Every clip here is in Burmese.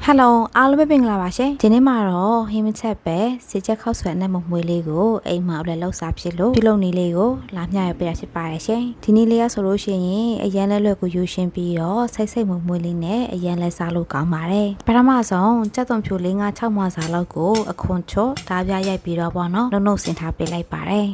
Hello အားလုံးပဲမင်္ဂလာပါရှင်ဒီနေ့မှာတော့ဟင်းမချက်ပဲစီချက်ခောက်ဆွဲနဲ့မမွေးလေးကိုအိမ်မှာလည်းလှုပ်စားဖြစ်လို့ပြုလုပ်နေလေးကိုလာမျှရပြရဖြစ်ပါတယ်ရှင်ဒီနေ့လေးရဆိုလို့ရှိရင်အရန်လဲလွယ်ကိုယူရှင်းပြီးတော့စိတ်မမွေးလေးနဲ့အရန်လဲစားလို့ကောင်းပါတယ်ပထမဆုံးကြက်သွန်ဖြူလေး9 6မစားလောက်ကိုအခွန်ချော့ဓာပြရိုက်ပြီးတော့ပေါ့နော်နှုတ်ဆင်ထားပေးလိုက်ပါတယ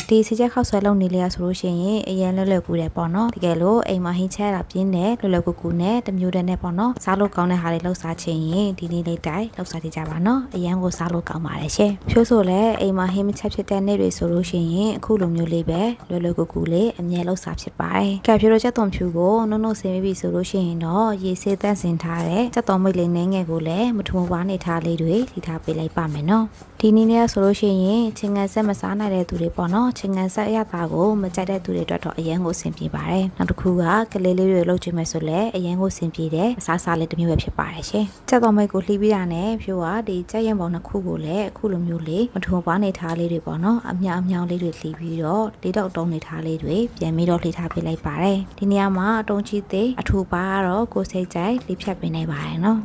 ်ဒီစီချက်ခောက်ဆွဲလုပ်နေလေရဆိုလို့ရှိရင်အရင်လွယ်ကူတယ်ပေါ့နော်တကယ်လို့အိမ်မှာဟင်းချဲတာပြင်းတယ်လွယ်ကူနဲ့တမျိုးတည်းနဲ့ပေါ့နော်စားလို့ကောင်းတဲ့ဟာတွေလှုပ်စားချင်ရင်ဒီနေ့လေးတိုင်းလှုပ်စားကြပါနော်အရင်ကိုစားလို့ကောင်းပါတယ်ရှင်ဖြိုးဆိုလဲအိမ်မှာဟင်းမချက်ဖြစ်တဲ့နေ့တွေဆိုလို့ရှိရင်အခုလိုမျိုးလေးပဲလွယ်ကူလေးအမြဲလှုပ်စားဖြစ်ပါတယ်ကဲဖြိုးတို့ချက်သွန်ဖြူကိုနှုတ်ဆင်ပြီးပြီဆိုလို့ရှိရင်တော့ရေဆေးတန့်စင်ထားတဲ့ချက်သွန်မိတ်လေးနှဲငယ်ကိုလည်းမထူမပွားနေထားလေးတွေထိထားပေးလိုက်ပါမယ်နော်ဒီနေ့လေးဆိုလို့ရှိရင်ချင်းငန်ဆက်မစားနိုင်တဲ့သူတွေပေါ့နော်ချင်းငန်ဆက်ရတာကိုမကြိုက်တဲ့သူတွေအတွက်တော့အရင်ကိုအဆင်ပြေပါတယ်နောက်တစ်ခုကကလေးလေးတွေလှုပ်ကြည့်မယ်ဆိုလဲအရင်ကိုအဆင်ပြေတယ်အစားစားလေးတစ်မျိုးပဲဖြစ်ပါတယ်ရှင်ချက်တော်မိတ်ကိုလှီးပြီးတာနဲ့ဖြိုးကဒီကြက်ရင်ပေါင်းနှစ်ခုကိုလည်းအခုလိုမျိုးလေးမထုံပွားနေထားလေးတွေပေါ့နော်အမြောင်လေးတွေလှီးပြီးတော့လေးတော့တုံးနေထားလေးတွေပြန်ပြီးတော့လှီးထားပေးလိုက်ပါတယ်ဒီနေရာမှာအတုံးချီသေးအထူပါကတော့ကိုစိတ်ကြိုက်လှီးဖြတ်ပေးနိုင်ပါတယ်နော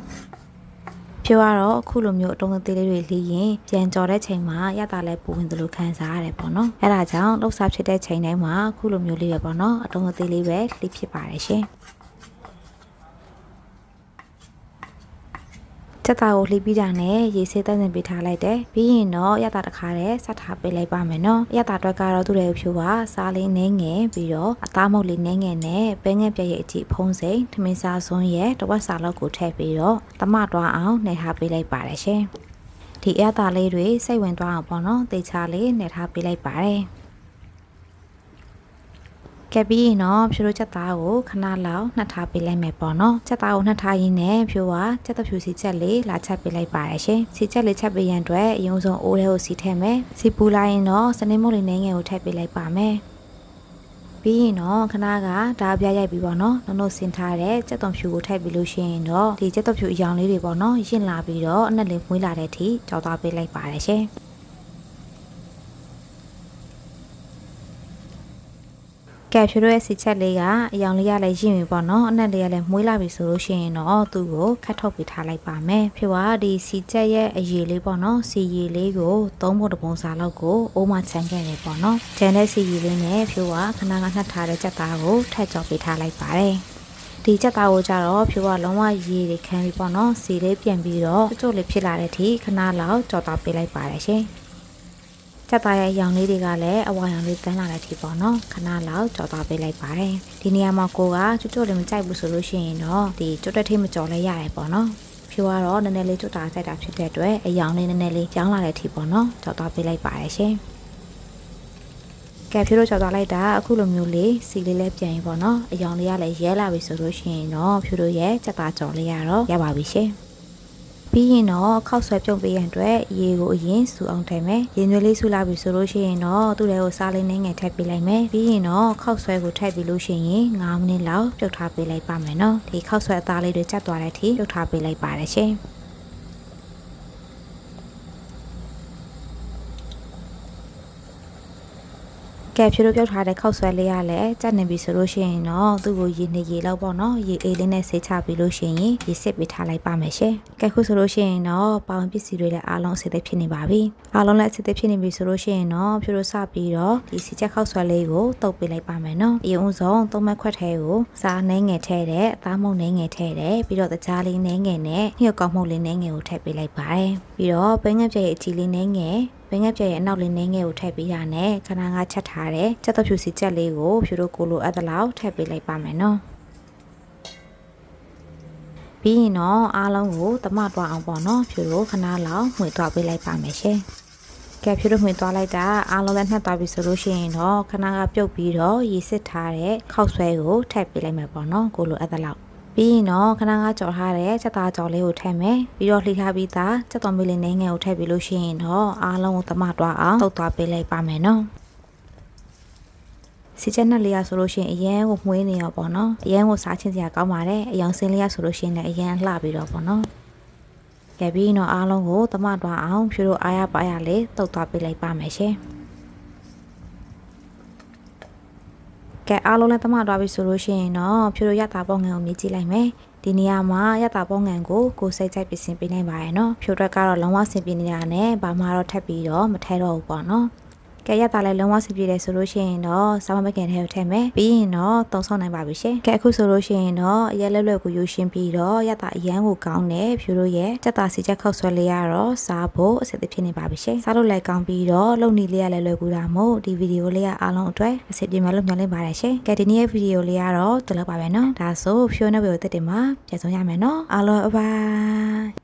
်ဖြိုးကတော့အခုလိုမျိုးအတုံးသေးလေးတွေလှီးရင်ပြန်ကြော်တဲ့ချိန်မှာရတာလဲပူဝင်သလိုခံစားရတယ်ပေါ့နော်အဲဒါကြောင့်လှုပ်ရှားဖြစ်တဲ့ချိန်တိုင်းမှာအခုလိုမျိုးလေးပဲပေါ့နော်အတုံးသေးလေးပဲလှီးဖြစ်ပါတယ်ရှင်ချက်သားကိုလှီးပြီးတာနဲ့ရေဆေးတန်းစင်ပေးထားလိုက်တယ်ပြီးရင်တော့ရတာတစ်ခါတည်းဆက်ထားပေးလိုက်ပါမယ်နော်ရတာအတွက်ကတော့သူ့ရဲ့ဖြိုးကစားလေးနှင်းငယ်ပြီးတော့အသားမုတ်လေးနှင်းငယ်နဲ့ပဲငယ်ပြည့်ရဲ့အထိဖုံးစိမ့်ထမင်းစားစွန်းရဲ့တဝက်စာလောက်ကိုထည့်ပြီးတော့တမတွားအောင်နှိပ်ထားပေးလိုက်ပါတယ်ရှင်ဒီရတာလေးတွေစိတ်ဝင်သွားအောင်ပေါ့နော်တေချာလေးနှိပ်ထားပေးလိုက်ပါတယ်ကဲပြီးနော်ဖြိုးတို့ချက်သားကိုခဏလောက်နှက်ထားပေးလိုက်မယ်ပေါ့နော်ချက်သားကိုနှက်ထားရင်းနဲ့ဖြိုးကချက်တဖြူစီချက်လေးလာချက်ပေးလိုက်ပါတယ်ရှင်စီချက်လေးချက်ပေးရန်အတွက်အရင်ဆုံးအိုးထဲကိုစီထည့်မယ်စီပူလိုက်ရင်တော့စနေမုတ်လေးနှင်းငယ်ကိုထည့်ပေးလိုက်ပါမယ်ပြီးရင်တော့ခဏကဓာပြရိုက်ပြီးပေါ့နော်နှုတ်ဆင်ထားတဲ့ချက်သွန်ဖြူကိုထည့်ပြီးလို့ရှိရင်တော့ဒီချက်သွန်ဖြူအရောင်လေးတွေပေါ့နော်ရင့်လာပြီးတော့အနက်လေးမွေးလာတဲ့အထိကြောက်သွားပေးလိုက်ပါတယ်ရှင်ကဲဖြိုးရဲ့စီချက်လေးကအရောင်လေးရလည်းရင့်ပြီပေါ့နော်အနက်လေးကလည်းမွေးလာပြီဆိုလို့ရှိရင်တော့သူ့ကိုခတ်ထုတ်ပေးထားလိုက်ပါမယ်ဖြိုးကဒီစီချက်ရဲ့အရည်လေးပေါ့နော်စီရည်လေးကို3ပုံတပုံစာလောက်ကိုအိုးမချမ်းခဲ့တယ်ပေါ့နော်ကျန်တဲ့စီရည်လေးနဲ့ဖြိုးကခဏနှက်ထားတဲ့ချက်သားကိုထည့်ကြော်ပေးထားလိုက်ပါတယ်ဒီချက်သားကိုကြတော့ဖြိုးကလုံးဝရေတွေခမ်းပြီးပေါ့နော်စီလေးပြန်ပြီးတော့ကြို့လေးဖြစ်လာတဲ့အထိခဏလောက်ကြော်သွားပေးလိုက်ပါတယ်ရှင်ချက်သားရဲ့ရောင်လေးတွေကလည်းအဝါရောင်လေးတန်းလာတဲ့အထိပေါ့နော်ခဏလောက်ကြော်သွားပေးလိုက်ပါတယ်ဒီနေရာမှာကိုကကျွတ်လေးမကြိုက်ဘူးဆိုလို့ရှိရင်တော့ဒီကျွတ်တဲ့ထိမကြော်လဲရတယ်ပေါ့နော်ဖြိုးကတော့နည်းနည်းလေးကျွတ်တာကြိုက်တာဖြစ်တဲ့အတွက်အရောင်လေးနည်းနည်းလေးကြောင်းလာတဲ့အထိပေါ့နော်ကြော်သွားပေးလိုက်ပါတယ်ရှင်ကဲဖြိုးတို့ကြော်သွားလိုက်တာအခုလိုမျိုးလေးစီလေးလည်းပြန်ရင်ပေါ့နော်အရောင်လေးကလည်းရဲလာပြီဆိုလို့ရှိရင်တော့ဖြိုးတို့ရဲ့ချက်သားကြော်လေးရတော့ရပါပြီရှင်ပြီးရင်တော့ခောက်ဆွဲပြုတ်ပေးရန်အတွက်ရေကိုအရင်စူအောင်ထည့်မယ်ရေနွေးလေးစူလာပြီဆိုလို့ရှိရင်တော့သူ့ထဲကိုစားလေးနှင်းငယ်ထည့်ပေးလိုက်မယ်ပြီးရင်တော့ခောက်ဆွဲကိုထည့်ပြီးလို့ရှိရင်9မိနစ်လောက်ပြုတ်ထားပေးလိုက်ပါမယ်နော်ဒီခောက်ဆွဲအသားလေးတွေကျသွားတဲ့အထိပြုတ်ထားပေးလိုက်ပါတယ်ရှင်ကဲဖြိုးတို့ပြုတ်ထားတဲ့ခောက်ဆွဲလေးရလည်းကြက်နေပြီဆိုလို့ရှိရင်တော့သူ့ကိုရေနေရေလောက်ပေါ့နော်ရေအေးလေးနဲ့ဆေးချပြီးလို့ရှိရင်ရေစစ်ပေးထားလိုက်ပါမယ်ရှင်ကဲခုဆိုလို့ရှိရင်တော့ပေါင်ပစ္စည်းတွေလည်းအားလုံးအဆင်သင့်ဖြစ်နေပါပြီအားလုံးလည်းအဆင်သင့်ဖြစ်နေပြီဆိုလို့ရှိရင်တော့ဖြိုးတို့စပြီးတော့ဒီစီချက်ခောက်ဆွဲလေးကိုတုပ်ပေးလိုက်ပါမယ်နော်အရင်ဦးဆုံးသုံးမခွက်ထဲကိုစားနှဲငယ်ထည့်တဲ့အသားမုံနှဲငယ်ထည့်တယ်ပြီးတော့တကြားလေးနှဲငယ်နဲ့ညှက်ကောက်မှုလေးနှဲငယ်ကိုထည့်ပေးလိုက်ပါတယ်ပြီးတော့ပဲငက်ပြည့်ရဲ့အချီလေးနှဲငယ်ဘင်းငယ်ပြည့်ရဲ့အနောက်လေးနှင်းငယ်ကိုထည့်ပေးရနဲ့ခဏငါချက်ထားတဲ့ချက်တော့ဖြူစီချက်လေးကိုဖြူတို့ကိုလိုအပ်သလောက်ထည့်ပေးလိုက်ပါမယ်နော်ပြီးရင်တော့အားလုံးကိုတမတွားအောင်ပေါ့နော်ဖြူတို့ခဏလောက်မှွေသွားပေးလိုက်ပါမယ်ရှင်ကဲဖြူတို့မှွေသွားလိုက်တာအားလုံးလည်းနှက်သွားပြီဆိုလို့ရှိရင်တော့ခဏကပြုတ်ပြီးတော့ရေစစ်ထားတဲ့ခောက်ဆွဲကိုထည့်ပေးလိုက်မယ်ပေါ့နော်ကိုလိုအပ်သလောက်ပြီးရင်တော့ခဏကကြော်ထားတဲ့ချက်သားကြော်လေးကိုထည့်မယ်ပြီးတော့လှီထားပြီးသားချက်တော်မီလေးနှင်းငယ်ကိုထည့်ပြီးလို့ရှိရင်တော့အားလုံးကိုတမတွားအောင်တုပ်သွားပေးလိုက်ပါမယ်နော်စီချက်နဲ့လေးရဆိုလို့ရှိရင်အရန်ကိုမှွေးနေရောပေါ့နော်အရန်ကိုစားချင်းစရာကောင်းပါတယ်အယောင်စင်းလေးရဆိုလို့ရှိရင်လည်းအရန်လှပြီးတော့ပေါ့နော်ကဲပြီးတော့အားလုံးကိုတမတွားအောင်ဖြိုးတို့အားရပါရလေးတုပ်သွားပေးလိုက်ပါမယ်ရှင်ကဲအားလုံးလည်းတမတွားပြီဆိုလို့ရှိရင်တော့ဖြိုးတို့ရတာပေါ့ငယ်ကိုမြည်ကြည့်လိုက်မယ် ဒီနေရာမှာရတာပေါငံကိုစိတ်ကြိုက်ပြင်ဆင်ပေးနိုင်ပါရဲ့နော်ဖြိုထွက်ကတော့လုံးဝဆင်ပြေနေတာနဲ့ဘာမှတော့ထပ်ပြီးတော့မထဲတော့ဘူးပေါ့နော်ကဲရတာလည်းလုံးဝဆင်ပြေတယ်ဆိုလို့ရှိရင်တော့စားမကန်ထဲကိုထည့်မယ်ပြီးရင်တော့သုံးဆောင်နိုင်ပါပြီရှင်ကဲအခုဆိုလို့ရှိရင်တော့အရက်လွယ်ကိုယူရှင်းပြီးတော့ရတာအရန်ကိုကောင်းတယ်ဖြိုတို့ရဲ့စက်တာစီချက်ခောက်ဆွဲလေးရတော့စားဖို့အဆင်သင့်ဖြစ်နေပါပြီရှင်စားလို့လည်းကောင်းပြီးတော့လုံနီလေးရလည်းလွယ်ကူတာမို့ဒီဗီဒီယိုလေးကအားလုံးအတွက်အဆင်ပြေမယ်လို့မျှော်လင့်ပါတယ်ရှင်ကဲဒီနေ့ရဲ့ဗီဒီယိုလေးကတော့ဒီလောက်ပါပဲနော်ဒါဆိုဖြိုနဲ့ဗီဒီယိုတက်တင်မှာပြန်ဆောင်ရမယ်နော်အားလုံးအဘိုင်